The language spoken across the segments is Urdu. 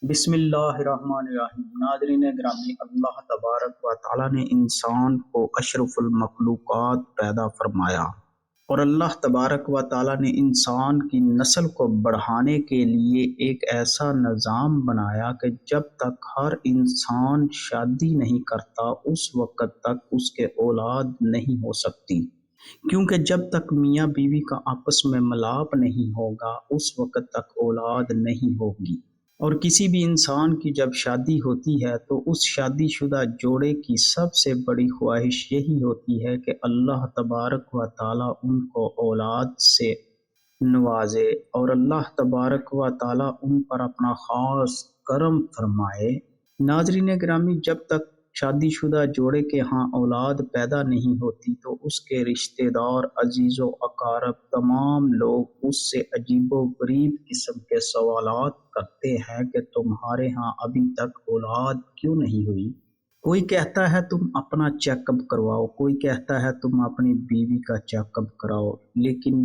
بسم اللہ الرحمن الرحیم۔ ناظرین گرامی، اللہ تبارک و تعالیٰ نے انسان کو اشرف المخلوقات پیدا فرمایا، اور اللہ تبارک و تعالیٰ نے انسان کی نسل کو بڑھانے کے لیے ایک ایسا نظام بنایا کہ جب تک ہر انسان شادی نہیں کرتا اس وقت تک اس کے اولاد نہیں ہو سکتی، کیونکہ جب تک میاں بیوی کا آپس میں ملاپ نہیں ہوگا اس وقت تک اولاد نہیں ہوگی۔ اور کسی بھی انسان کی جب شادی ہوتی ہے تو اس شادی شدہ جوڑے کی سب سے بڑی خواہش یہی ہوتی ہے کہ اللہ تبارک و تعالیٰ ان کو اولاد سے نوازے، اور اللہ تبارک و تعالیٰ ان پر اپنا خاص کرم فرمائے۔ ناظرین گرامی، جب تک شادی شدہ جوڑے کے ہاں اولاد پیدا نہیں ہوتی تو اس کے رشتہ دار، عزیز و اقارب، تمام لوگ اس سے عجیب و غریب قسم کے سوالات کرتے ہیں کہ تمہارے ہاں ابھی تک اولاد کیوں نہیں ہوئی۔ کوئی کہتا ہے تم اپنا چیک اپ کرواؤ، کوئی کہتا ہے تم اپنی بیوی کا چیک اپ کراؤ، لیکن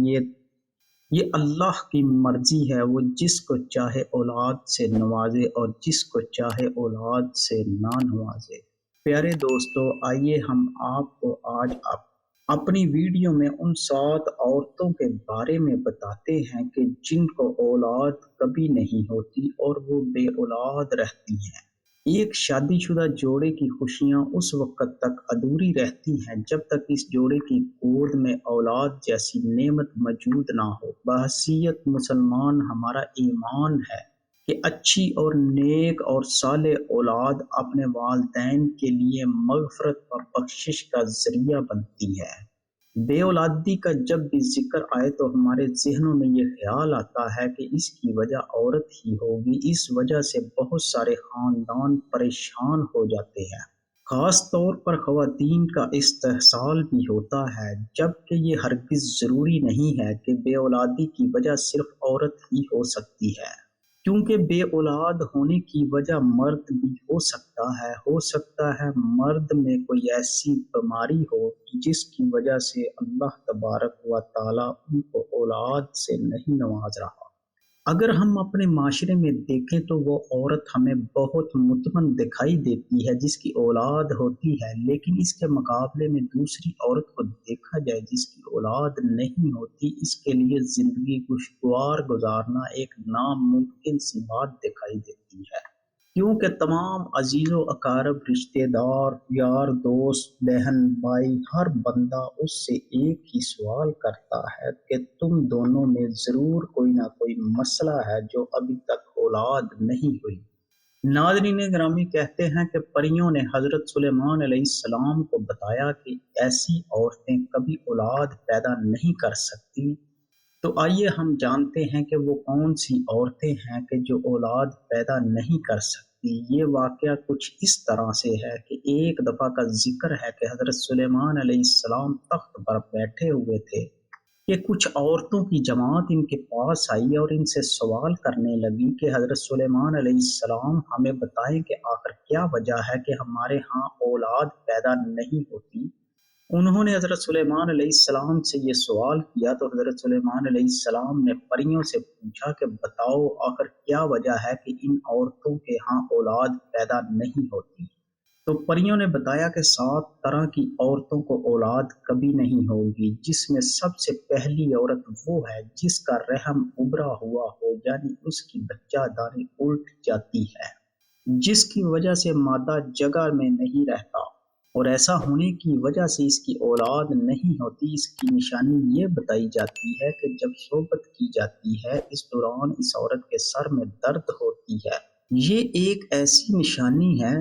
یہ اللہ کی مرضی ہے، وہ جس کو چاہے اولاد سے نوازے اور جس کو چاہے اولاد سے نہ نوازے۔ پیارے دوستو، آئیے ہم آپ کو آج اپنی ویڈیو میں ان 7 عورتوں کے بارے میں بتاتے ہیں کہ جن کو اولاد کبھی نہیں ہوتی اور وہ بے اولاد رہتی ہیں۔ ایک شادی شدہ جوڑے کی خوشیاں اس وقت تک ادھوری رہتی ہیں جب تک اس جوڑے کی گود میں اولاد جیسی نعمت موجود نہ ہو۔ بحیثیت مسلمان ہمارا ایمان ہے کہ اچھی اور نیک اور صالح اولاد اپنے والدین کے لیے مغفرت اور بخشش کا ذریعہ بنتی ہے۔ بے اولادی کا جب بھی ذکر آئے تو ہمارے ذہنوں میں یہ خیال آتا ہے کہ اس کی وجہ عورت ہی ہوگی۔ اس وجہ سے بہت سارے خاندان پریشان ہو جاتے ہیں، خاص طور پر خواتین کا استحصال بھی ہوتا ہے، جبکہ یہ ہرگز ضروری نہیں ہے کہ بے اولادی کی وجہ صرف عورت ہی ہو سکتی ہے، کیونکہ بے اولاد ہونے کی وجہ مرد بھی ہو سکتا ہے مرد میں کوئی ایسی بیماری ہو جس کی وجہ سے اللہ تبارک و تعالیٰ ان کو اولاد سے نہیں نواز رہا۔ اگر ہم اپنے معاشرے میں دیکھیں تو وہ عورت ہمیں بہت مطمئن دکھائی دیتی ہے جس کی اولاد ہوتی ہے، لیکن اس کے مقابلے میں دوسری عورت کو دیکھا جائے جس کی اولاد نہیں ہوتی، اس کے لیے زندگی خوشگوار گزارنا ایک ناممکن سی بات دکھائی دیتی ہے، کیونکہ تمام عزیز و اقارب، رشتہ دار، یار دوست، بہن بھائی، ہر بندہ اس سے ایک ہی سوال کرتا ہے کہ تم دونوں میں ضرور کوئی نہ کوئی مسئلہ ہے جو ابھی تک اولاد نہیں ہوئی۔ ناظرین گرامی، کہتے ہیں کہ پریوں نے حضرت سلیمان علیہ السلام کو بتایا کہ ایسی عورتیں کبھی اولاد پیدا نہیں کر سکتی، تو آئیے ہم جانتے ہیں کہ وہ کون سی عورتیں ہیں کہ جو اولاد پیدا نہیں کر سکتی۔ یہ واقعہ کچھ اس طرح سے ہے کہ ایک دفعہ کا ذکر ہے کہ حضرت سلیمان علیہ السلام تخت پر بیٹھے ہوئے تھے کہ کچھ عورتوں کی جماعت ان کے پاس آئی اور ان سے سوال کرنے لگی کہ حضرت سلیمان علیہ السلام ہمیں بتائیں کہ آخر کیا وجہ ہے کہ ہمارے ہاں اولاد پیدا نہیں ہوتی۔ انہوں نے حضرت سلیمان علیہ السلام سے یہ سوال کیا تو حضرت سلیمان علیہ السلام نے پریوں سے پوچھا کہ بتاؤ آخر کیا وجہ ہے کہ ان عورتوں کے ہاں اولاد پیدا نہیں ہوتی۔ تو پریوں نے بتایا کہ 7 طرح کی عورتوں کو اولاد کبھی نہیں ہوگی، جس میں سب سے پہلی عورت وہ ہے جس کا رحم ابھرا ہوا ہو، یعنی اس کی بچہ دانی الٹ جاتی ہے، جس کی وجہ سے مادہ جگہ میں نہیں رہتا، اور ایسا ہونے کی وجہ سے اس کی اولاد نہیں ہوتی۔ اس کی نشانی یہ بتائی جاتی ہے کہ جب صحبت کی جاتی ہے اس دوران اس عورت کے سر میں درد ہوتی ہے، یہ ایک ایسی نشانی ہے۔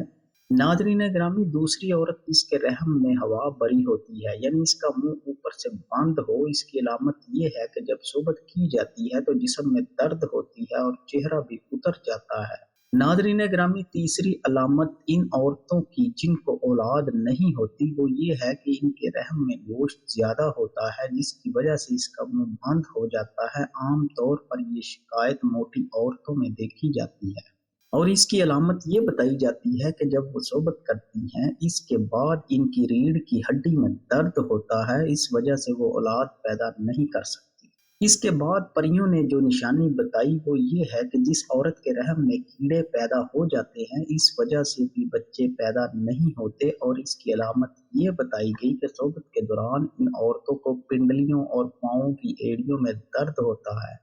ناظرین گرامی، دوسری عورت اس کے رحم میں ہوا بری ہوتی ہے، یعنی اس کا منہ اوپر سے بند ہو، اس کی علامت یہ ہے کہ جب صحبت کی جاتی ہے تو جسم میں درد ہوتی ہے اور چہرہ بھی اتر جاتا ہے۔ ناظرین گرامی، تیسری علامت ان عورتوں کی جن کو اولاد نہیں ہوتی وہ یہ ہے کہ ان کے رحم میں گوشت زیادہ ہوتا ہے، جس کی وجہ سے اس کا منہ بند ہو جاتا ہے۔ عام طور پر یہ شکایت موٹی عورتوں میں دیکھی جاتی ہے، اور اس کی علامت یہ بتائی جاتی ہے کہ جب وہ صحبت کرتی ہیں اس کے بعد ان کی ریڑھ کی ہڈی میں درد ہوتا ہے، اس وجہ سے وہ اولاد پیدا نہیں کر سکتی۔ اس کے بعد پریوں نے جو نشانی بتائی وہ یہ ہے کہ جس عورت کے رحم میں کیڑے پیدا ہو جاتے ہیں اس وجہ سے بھی بچے پیدا نہیں ہوتے، اور اس کی علامت یہ بتائی گئی کہ صحبت کے دوران ان عورتوں کو پنڈلیوں اور پاؤں کی ایڑیوں میں درد ہوتا ہے۔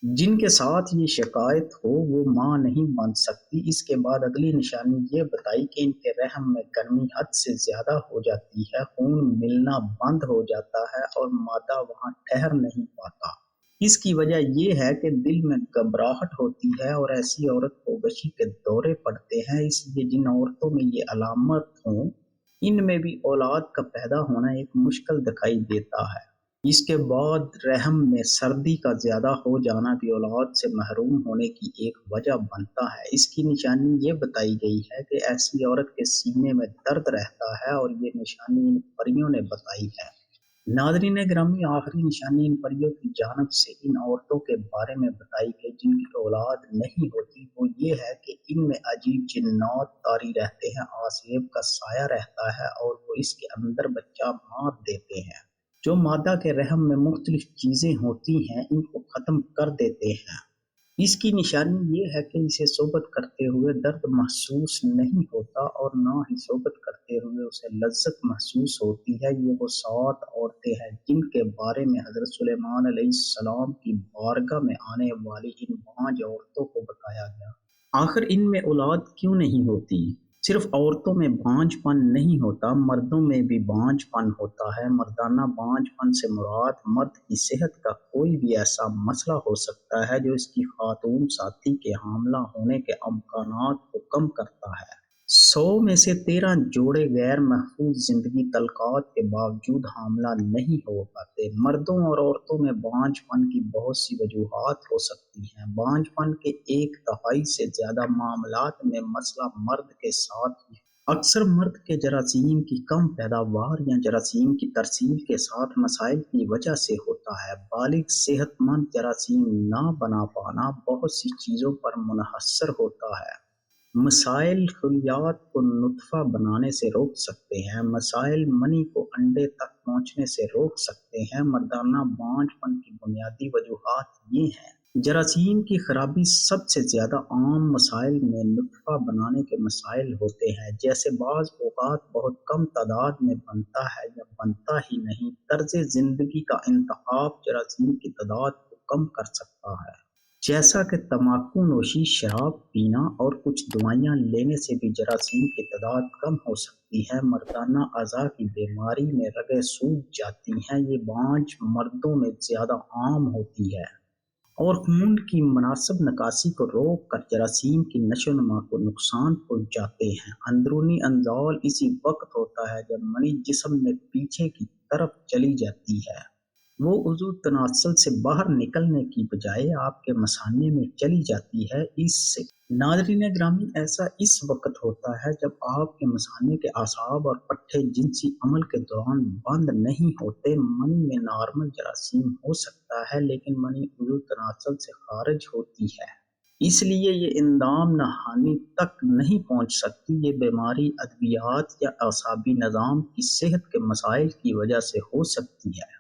جن کے ساتھ یہ شکایت ہو وہ ماں نہیں بن سکتی۔ اس کے بعد اگلی نشانی یہ بتائی کہ ان کے رحم میں گرمی حد سے زیادہ ہو جاتی ہے، خون ملنا بند ہو جاتا ہے اور مادہ وہاں ٹھہر نہیں پاتا۔ اس کی وجہ یہ ہے کہ دل میں گھبراہٹ ہوتی ہے اور ایسی عورت کو غشی کے دورے پڑتے ہیں۔ اس لیے جن عورتوں میں یہ علامت ہوں ان میں بھی اولاد کا پیدا ہونا ایک مشکل دکھائی دیتا ہے۔ اس کے بعد رحم میں سردی کا زیادہ ہو جانا بھی اولاد سے محروم ہونے کی ایک وجہ بنتا ہے۔ اس کی نشانی یہ بتائی گئی ہے کہ ایسی عورت کے سینے میں درد رہتا ہے، اور یہ نشانی ان پریوں نے بتائی ہے۔ ناظرین گرامی، آخری نشانی ان پریوں کی جانب سے ان عورتوں کے بارے میں بتائی گئی جن کی اولاد نہیں ہوتی، وہ یہ ہے کہ ان میں عجیب جنات طاری رہتے ہیں، آسیب کا سایہ رہتا ہے اور وہ اس کے اندر بچہ مار دیتے ہیں۔ جو مادہ کے رحم میں مختلف چیزیں ہوتی ہیں ان کو ختم کر دیتے ہیں۔ اس کی نشانی یہ ہے کہ اسے صحبت کرتے ہوئے درد محسوس نہیں ہوتا اور نہ ہی صحبت کرتے ہوئے اسے لذت محسوس ہوتی ہے۔ یہ وہ 7 عورتیں ہیں جن کے بارے میں حضرت سلیمان علیہ السلام کی بارگاہ میں آنے والی ان 5 عورتوں کو بتایا گیا۔ آخر ان میں اولاد کیوں نہیں ہوتی؟ صرف عورتوں میں بانجھ پن نہیں ہوتا، مردوں میں بھی بانجھ پن ہوتا ہے۔ مردانہ بانجھ پن سے مراد مرد کی صحت کا کوئی بھی ایسا مسئلہ ہو سکتا ہے جو اس کی خاتون ساتھی کے حاملہ ہونے کے امکانات کو کم کرتا ہے۔ 100 میں سے 13 جوڑے غیر محفوظ زندگی تعلقات کے باوجود حاملہ نہیں ہو پاتے۔ مردوں اور عورتوں میں بانجھ پن کی بہت سی وجوہات ہو سکتی ہیں۔ بانجھ پن کے 1/3 سے زیادہ معاملات میں مسئلہ مرد کے ساتھ ہی اکثر مرد کے جراثیم کی کم پیداوار یا جراثیم کی ترسیل کے ساتھ مسائل کی وجہ سے ہوتا ہے۔ بالغ صحت مند جراثیم نہ بنا پانا بہت سی چیزوں پر منحصر ہوتا ہے۔ مسائل خلیات کو نطفہ بنانے سے روک سکتے ہیں۔ مسائل منی کو انڈے تک پہنچنے سے روک سکتے ہیں۔ مردانہ بانجھ پن کی بنیادی وجوہات یہ ہیں۔ جراثیم کی خرابی سب سے زیادہ عام مسائل میں نطفہ بنانے کے مسائل ہوتے ہیں، جیسے بعض اوقات بہت کم تعداد میں بنتا ہے یا بنتا ہی نہیں۔ طرز زندگی کا انتخاب جراثیم کی تعداد کو کم کر سکتا ہے، جیسا کہ تمباکو نوشی، شراب پینا اور کچھ دوائیاں لینے سے بھی جراثیم کی تعداد کم ہو سکتی ہے۔ مردانہ اعضاء کی بیماری میں رگیں سوکھ جاتی ہیں، یہ بانجھ مردوں میں زیادہ عام ہوتی ہے اور خون کی مناسب نکاسی کو روک کر جراثیم کی نشو و نما کو نقصان پہنچاتے ہیں۔ اندرونی انزال اسی وقت ہوتا ہے جب منی جسم میں پیچھے کی طرف چلی جاتی ہے۔ وہ عضو تناسل سے باہر نکلنے کی بجائے آپ کے مثانے میں چلی جاتی ہے۔ اس سے ناظرین گرامی، ایسا اس وقت ہوتا ہے جب آپ کے مثانے کے اعصاب اور پٹھے جنسی عمل کے دوران بند نہیں ہوتے۔ منی میں نارمل جراثیم ہو سکتا ہے لیکن منی عضو تناسل سے خارج ہوتی ہے، اس لیے یہ اندام نہانی تک نہیں پہنچ سکتی۔ یہ بیماری ادویات یا اعصابی نظام کی صحت کے مسائل کی وجہ سے ہو سکتی ہے۔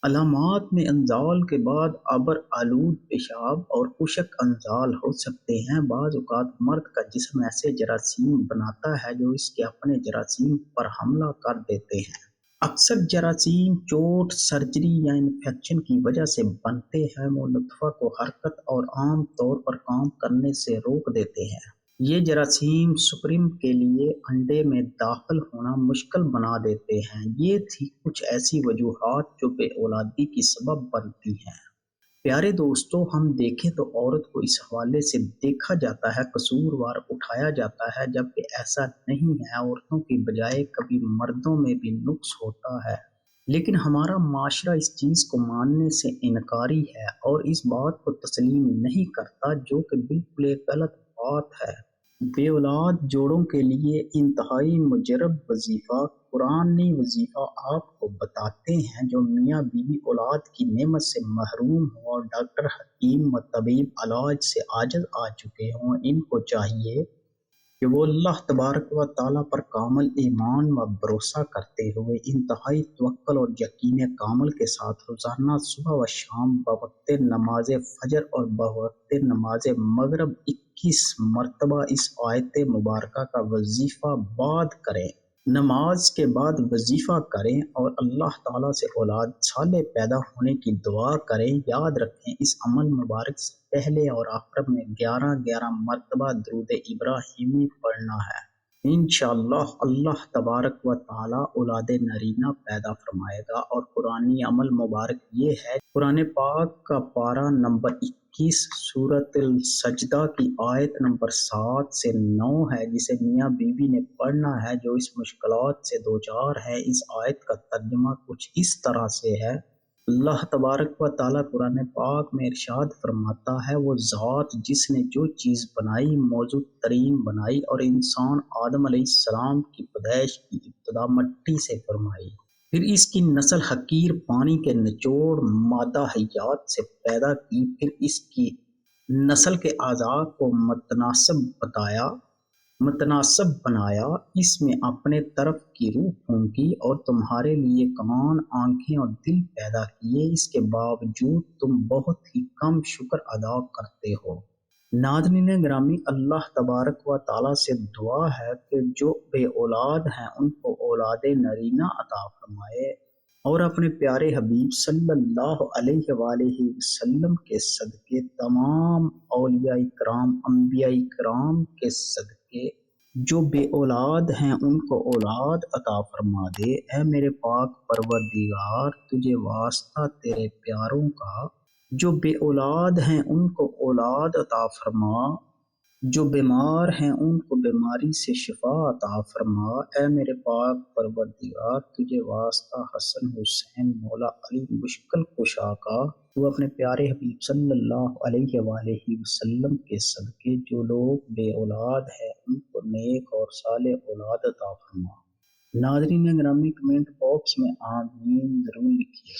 علامات میں انزال کے بعد عبر آلود پیشاب اور خشک انزال ہو سکتے ہیں۔ بعض اوقات مرد کا جسم ایسے جراثیم بناتا ہے جو اس کے اپنے جراثیم پر حملہ کر دیتے ہیں۔ اکثر جراثیم چوٹ، سرجری یا انفیکشن کی وجہ سے بنتے ہیں۔ وہ نطفہ کو حرکت اور عام طور پر کام کرنے سے روک دیتے ہیں۔ یہ جراثیم سپرم کے لیے انڈے میں داخل ہونا مشکل بنا دیتے ہیں۔ یہ تھی کچھ ایسی وجوہات جو بے اولادی کی سبب بنتی ہیں۔ پیارے دوستو، ہم دیکھیں تو عورت کو اس حوالے سے دیکھا جاتا ہے، قصوروار اٹھایا جاتا ہے، جبکہ ایسا نہیں ہے۔ عورتوں کی بجائے کبھی مردوں میں بھی نقص ہوتا ہے، لیکن ہمارا معاشرہ اس چیز کو ماننے سے انکاری ہے اور اس بات کو تسلیم نہیں کرتا، جو کہ بالکل ایک غلط بات ہے۔ بے اولاد جوڑوں کے لیے انتہائی مجرب وظیفہ قرآنی وظیفہ آپ کو بتاتے ہیں۔ جو میاں بیوی اولاد کی نعمت سے محروم ہوں اور ڈاکٹر، حکیم و طبیب علاج سے عاجز آ چکے ہوں، ان کو چاہیے کہ کہ وہ اللہ تبارک و تعالیٰ پر کامل ایمان و بھروسہ کرتے ہوئے انتہائی توکل اور یقین کامل کے ساتھ روزانہ صبح و شام بوقت نماز فجر اور بوقت نماز مغرب 21 مرتبہ اس آیت مبارکہ کا وظیفہ بعد کریں، نماز کے بعد وظیفہ کریں اور اللہ تعالیٰ سے اولاد صالح پیدا ہونے کی دعا کریں۔ یاد رکھیں اس عمل مبارک سے پہلے اور آخر میں 11 مرتبہ درود ابراہیمی پڑھنا ہے۔ انشاءاللہ اللہ تبارک و تعالیٰ اولاد نرینہ پیدا فرمائے گا۔ اور قرآنی عمل مبارک یہ ہے، قرآن پاک کا پارہ نمبر 21 سورۃ السجدہ کی آیت نمبر 7 سے 9 ہے، جسے میاں بیوی نے پڑھنا ہے جو اس مشکلات سے دوچار ہے۔ اس آیت کا ترجمہ کچھ اس طرح سے ہے، اللہ تبارک و تعالیٰ قرآن پاک میں ارشاد فرماتا ہے، وہ ذات جس نے جو چیز بنائی موجود ترین بنائی، اور انسان آدم علیہ السلام کی پیدائش کی ابتدا مٹی سے فرمائی، پھر اس کی نسل حقیر پانی کے نچوڑ مادہ حیات سے پیدا کی، پھر اس کی نسل کے اعضاء کو متناسب بنایا، اس میں اپنے طرف کی روح پھونکی اور تمہارے لیے کان، آنکھیں اور دل پیدا کیے، اس کے باوجود تم بہت ہی کم شکر ادا کرتے ہو۔ ناظرین گرامی، اللہ تبارک و تعالیٰ سے دعا ہے کہ جو بے اولاد ہیں ان کو اولاد نرینہ عطا فرمائے، اور اپنے پیارے حبیب صلی اللہ علیہ وآلہ وسلم کے صدقے، تمام اولیاء کرام، انبیاء کرام کے صدقے جو بے اولاد ہیں ان کو اولاد عطا فرما دے۔ اے میرے پاک پروردگار، تجھے واسطہ تیرے پیاروں کا، جو بے اولاد ہیں ان کو اولاد عطا فرما، جو بیمار ہیں ان کو بیماری سے شفا عطا فرما۔ اے میرے پاک پروردگار، تجھے واسطہ حسن، حسین، مولا علی مشکل کشا کا، تو اپنے پیارے حبیب صلی اللہ علیہ وآلہ وسلم کے صدقے جو لوگ بے اولاد ہیں ان کو نیک اور صالح اولاد عطا فرما۔ ناظرین گرامی، کمنٹ باکس میں آمین ضرور لکھیے۔